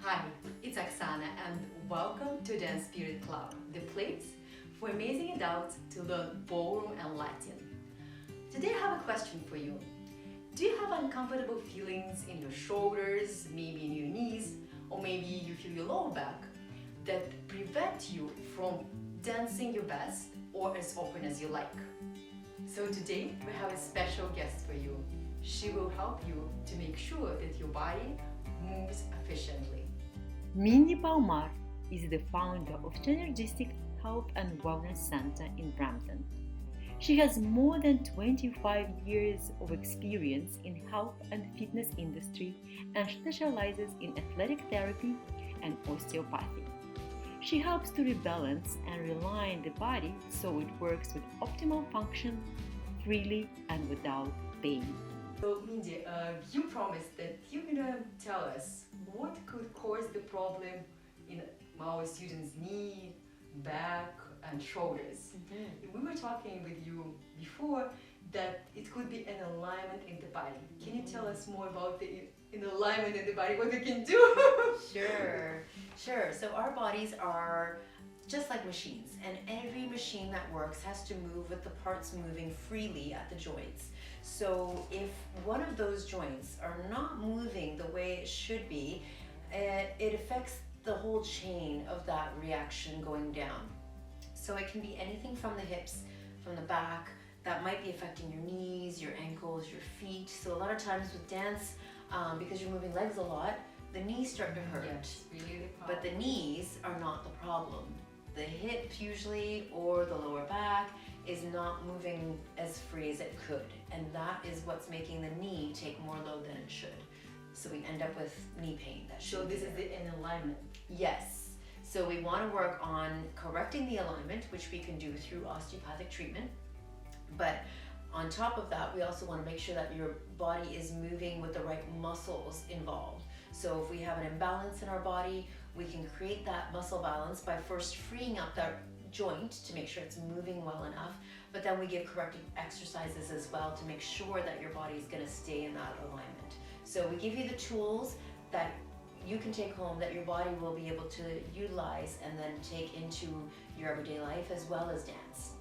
Hi, it's Oksana and welcome to Dance Spirit Club, the place for amazing adults to learn ballroom and Latin. Today I have a question for you. Do you have uncomfortable feelings in your shoulders, maybe in your knees, or maybe you feel your lower back that prevent you from dancing your best or as open as you like? So today we have a special guest for you. She will help you to make sure that your body moves efficiently. Mindy Palmar is the founder of Synergistix Health and Wellness Center in Brampton. She has more than 25 years of experience in health and fitness industry and specializes in athletic therapy and osteopathy. She helps to rebalance and realign the body so it works with optimal function, freely and without pain. So, Mindy, you promised that you're gonna tell us what could cause the problem in our students' knee, back, and shoulders. We were talking with you before that it could be an alignment in the body. Can you tell us more about the alignment in the body, what we can do? Sure. So our bodies are just like machines, and every machine that works has to move with the parts moving freely at the joints. So if one of those joints are not moving the way it should be, it affects the whole chain of that reaction going down. So it can be anything from the hips, from the back, that might be affecting your knees, your ankles, your feet. So a lot of times with dance, because you're moving legs a lot, the knees start to hurt. Yes, really the problem. But the knees are not the problem. The hip usually, or the lower back, is not moving as free as it could. And that is what's making the knee take more load than it should. So we end up with knee pain. So this is an alignment. Yes. So we want to work on correcting the alignment, which we can do through osteopathic treatment. But on top of that, we also want to make sure that your body is moving with the right muscles involved. So if we have an imbalance in our body, we can create that muscle balance by first freeing up that joint to make sure it's moving well enough, but then we give corrective exercises as well to make sure that your body is going to stay in that alignment. So we give you the tools that you can take home that your body will be able to utilize and then take into your everyday life as well as dance.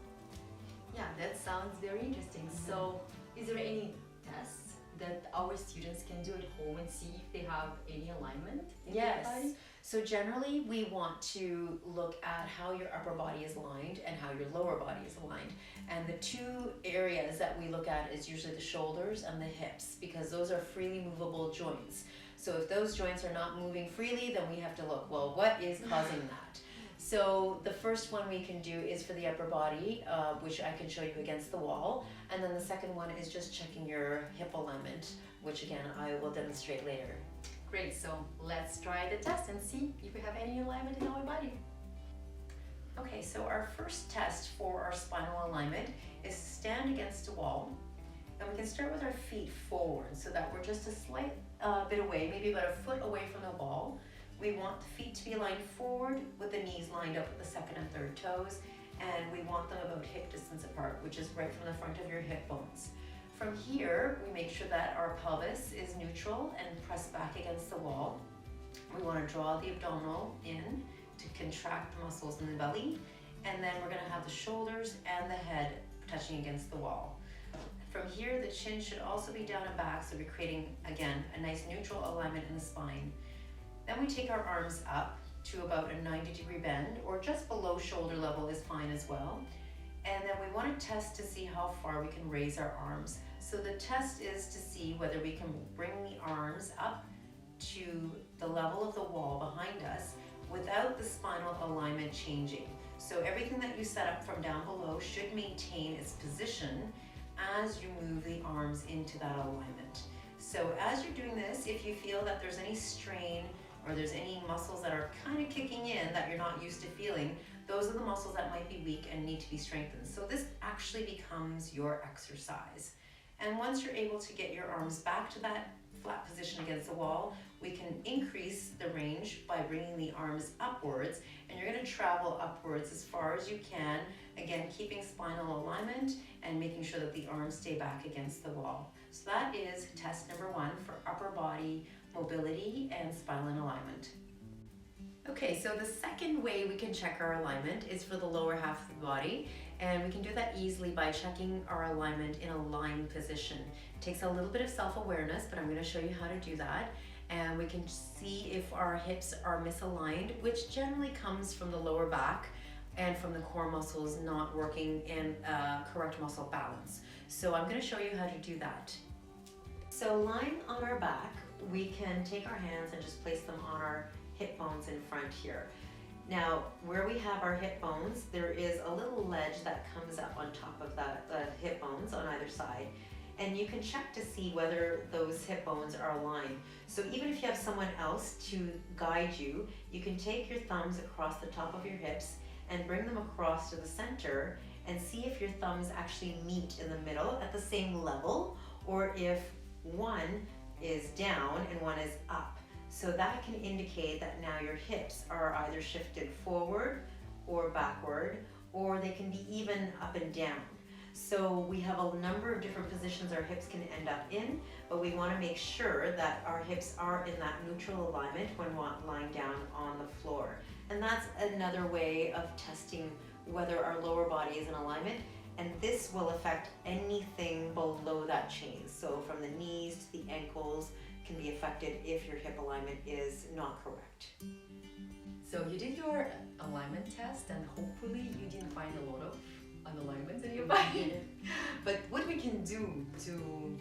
Yeah, that sounds very interesting. So is there any tests that our students can do at home and see if they have any alignment in their body? So generally we want to look at how your upper body is aligned and how your lower body is aligned. And the two areas that we look at is usually the shoulders and the hips, because those are freely movable joints. So if those joints are not moving freely, then we have to look, well, what is causing that? So the first one we can do is for the upper body, which I can show you against the wall. And then the second one is just checking your hip alignment, which again, I will demonstrate later. Great, so let's try the test and see if we have any alignment in our body. Okay, so our first test for our spinal alignment is to stand against a wall. And we can start with our feet forward so that we're just a slight bit away, maybe about a foot away from the wall. We want the feet to be aligned forward with the knees lined up with the second and third toes, and we want them about hip distance apart, which is right from the front of your hip bones. From here, we make sure that our pelvis is neutral and pressed back against the wall. We want to draw the abdominal in to contract the muscles in the belly, and then we're going to have the shoulders and the head touching against the wall. From here, the chin should also be down and back, so we're creating, again, a nice neutral alignment in the spine. Then we take our arms up to about a 90-degree bend, or just below shoulder level is fine as well. And then we want to test to see how far we can raise our arms. So the test is to see whether we can bring the arms up to the level of the wall behind us without the spinal alignment changing. So everything that you set up from down below should maintain its position as you move the arms into that alignment. So as you're doing this, if you feel that there's any strain or there's any muscles that are kind of kicking in that you're not used to feeling, those are the muscles that might be weak and need to be strengthened. So this actually becomes your exercise. And once you're able to get your arms back to that flat position against the wall, we can increase the range by bringing the arms upwards, and you're going to travel upwards as far as you can, again keeping spinal alignment and making sure that the arms stay back against the wall. So that is test number 1 for upper body mobility and spinal alignment. Okay, so the second way we can check our alignment is for the lower half of the body, and we can do that easily by checking our alignment in a lying position. It takes a little bit of self-awareness, but I'm going to show you how to do that. And we can see if our hips are misaligned, which generally comes from the lower back and from the core muscles not working in correct muscle balance. So I'm going to show you how to do that. So lying on our back, we can take our hands and just place them on our hip bones in front here. Now, where we have our hip bones, there is a little ledge that comes up on top of the hip bones on either side. And you can check to see whether those hip bones are aligned. So even if you have someone else to guide you, you can take your thumbs across the top of your hips and bring them across to the center and see if your thumbs actually meet in the middle at the same level, or if one is down and one is up. So that can indicate that now your hips are either shifted forward or backward, or they can be even up and down. So we have a number of different positions our hips can end up in, but we want to make sure that our hips are in that neutral alignment when lying down on the floor. And that's another way of testing whether our lower body is in alignment, and this will affect anything below that chain. So from the knees to the ankles can be affected if your hip alignment is not correct. So you did your alignment test, and hopefully you didn't find a lot of unalignments in your body. But what we can do to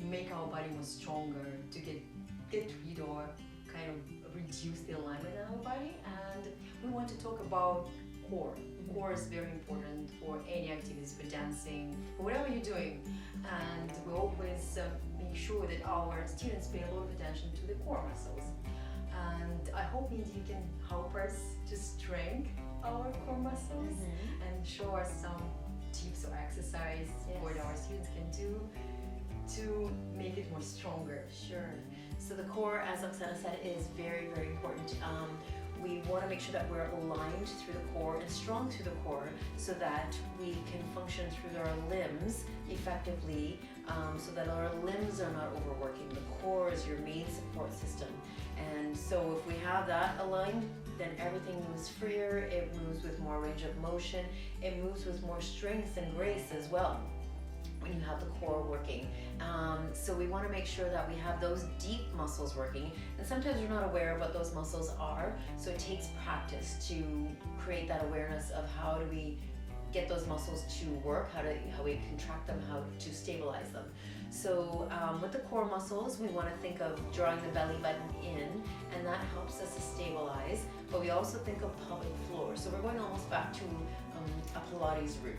make our body more stronger, to get rid or kind of reduce the alignment in our body, and we want to talk about core. Core is very important for any activities, for dancing, for whatever you're doing, and we always make sure that our students pay a lot of attention to the core muscles. And I hope Mindy you can help us to strengthen our core muscles and show us some tips or exercise what our students can do to make it more stronger. Sure. So the core, as Oksana said, is very, very important. We want to make sure that we're aligned through the core and strong through the core so that we can function through our limbs effectively, so that our limbs are not overworking. The core is your main support system. And so if we have that aligned, then everything moves freer, it moves with more range of motion, it moves with more strength and grace as well when you have the core working. So we want to make sure that we have those deep muscles working, and sometimes we're not aware of what those muscles are, so it takes practice to create that awareness of how do we get those muscles to work, how we contract them, how to stabilize them. So with the core muscles, we want to think of drawing the belly button in, and that helps us to stabilize, but we also think of pelvic floor. So we're going almost back to a Pilates root.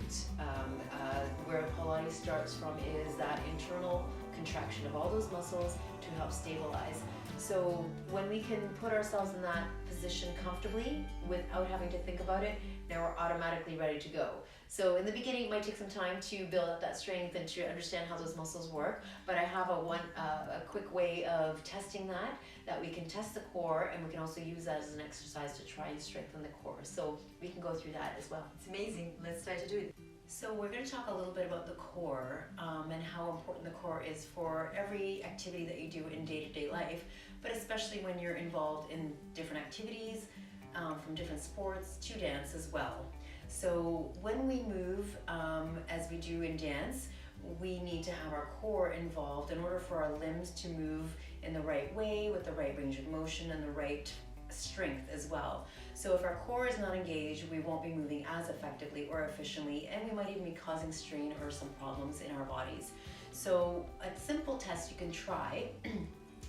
Where Pilates starts from is that internal contraction of all those muscles to help stabilize. So when we can put ourselves in that position comfortably without having to think about it, now we're automatically ready to go. So in the beginning, it might take some time to build up that strength and to understand how those muscles work, but I have a quick way of testing that we can test the core, and we can also use that as an exercise to try and strengthen the core. So we can go through that as well. It's amazing. Let's try to do it. So we're going to talk a little bit about the core and how important the core is for every activity that you do in day-to-day life, but especially when you're involved in different activities, from different sports to dance as well. So when we move, as we do in dance, we need to have our core involved in order for our limbs to move in the right way, with the right range of motion and the right strength as well. So if our core is not engaged, we won't be moving as effectively or efficiently, and we might even be causing strain or some problems in our bodies. So a simple test you can try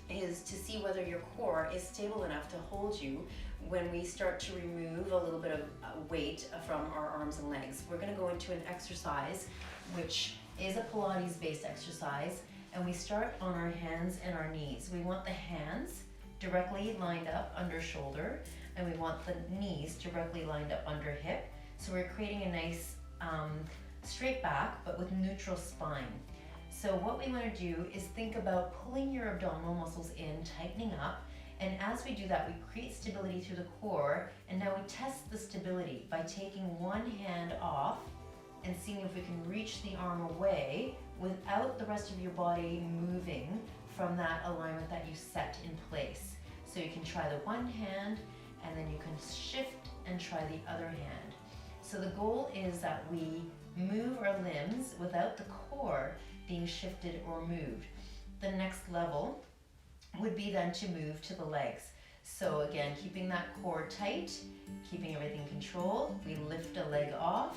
is to see whether your core is stable enough to hold you when we start to remove a little bit of weight from our arms and legs. We're going to go into an exercise which is a Pilates based exercise, and we start on our hands and our knees. We want the hands directly lined up under shoulder, and we want the knees directly lined up under hip. So we're creating a nice straight back but with neutral spine. So what we want to do is think about pulling your abdominal muscles in, tightening up, and as we do that, we create stability through the core, and now we test the stability by taking one hand off and seeing if we can reach the arm away without the rest of your body moving from that alignment that you set in place. So you can try the one hand and then you can shift and try the other hand. So the goal is that we move our limbs without the core being shifted or moved. The next level would be then to move to the legs. So again, keeping that core tight, keeping everything controlled, we lift a leg off,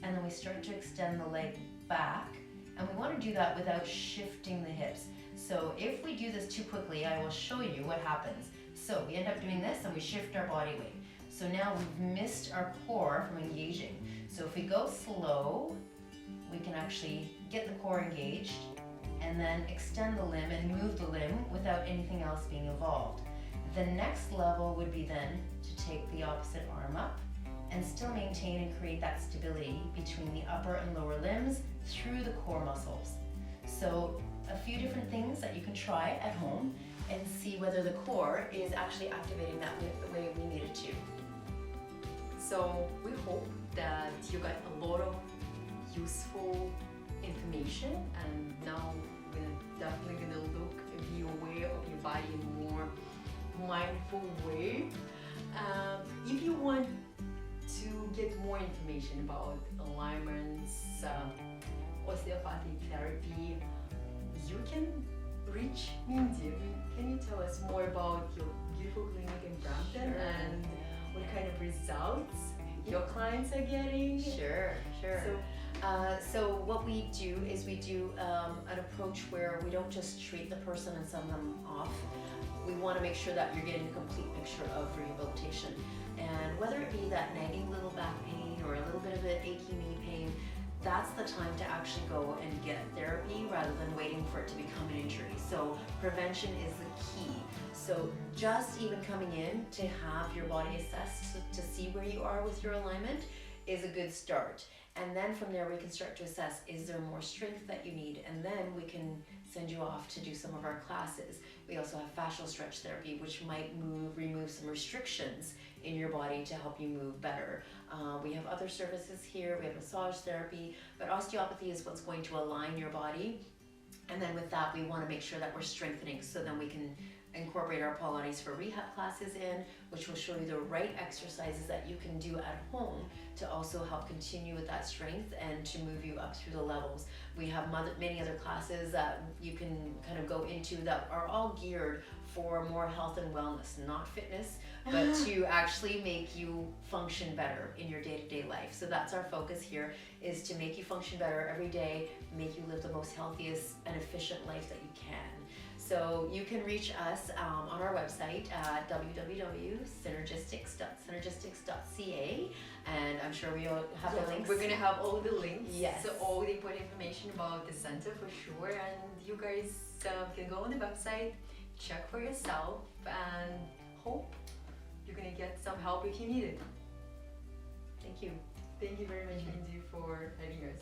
and then we start to extend the leg back. And we want to do that without shifting the hips. So if we do this too quickly, I will show you what happens. So we end up doing this and we shift our body weight. So now we've missed our core from engaging. So if we go slow, we can actually get the core engaged and then extend the limb and move the limb without anything else being involved. The next level would be then to take the opposite arm up and still maintain and create that stability between the upper and lower limbs through the core muscles. So a few different things that you can try at home and see whether the core is actually activating that the way we need it to. So we hope that you got a lot of useful information, and now we're definitely gonna be aware of your body in a more mindful way. If you want to get more information about alignments, osteopathic therapy, you can reach Mindy. Can you tell us more about your beautiful clinic in Brampton and what kind of results your clients are getting? Sure. So what we do is we do an approach where we don't just treat the person and send them off. We want to make sure that you're getting a complete picture of rehabilitation. And whether it be that nagging little back pain or a little bit of an achy knee pain, that's the time to actually go and get therapy rather than waiting for it to become an injury. So prevention is the key. So just even coming in to have your body assessed to see where you are with your alignment is a good start. And then from there we can start to assess, is there more strength that you need? And then we can send you off to do some of our classes. We also have fascial stretch therapy, which might remove some restrictions in your body to help you move better. We have other services here, we have massage therapy, but osteopathy is what's going to align your body. And then with that, we want to make sure that we're strengthening, so then we can incorporate our Pilates for rehab classes in, which will show you the right exercises that you can do at home to also help continue with that strength and to move you up through the levels. We have many other classes that you can kind of go into that are all geared for more health and wellness, not fitness, but to actually make you function better in your day-to-day life. So that's our focus here, is to make you function better every day, make you live the most healthiest and efficient life that you can. So you can reach us on our website at www.synergistix.ca, and I'm sure we'll have the links. We're gonna have all the links. Yes. So all the important information about the center for sure, and you guys can go on the website, check for yourself, and hope you're gonna get some help if you need it. Thank you. Thank you very much, Mindy, for having us.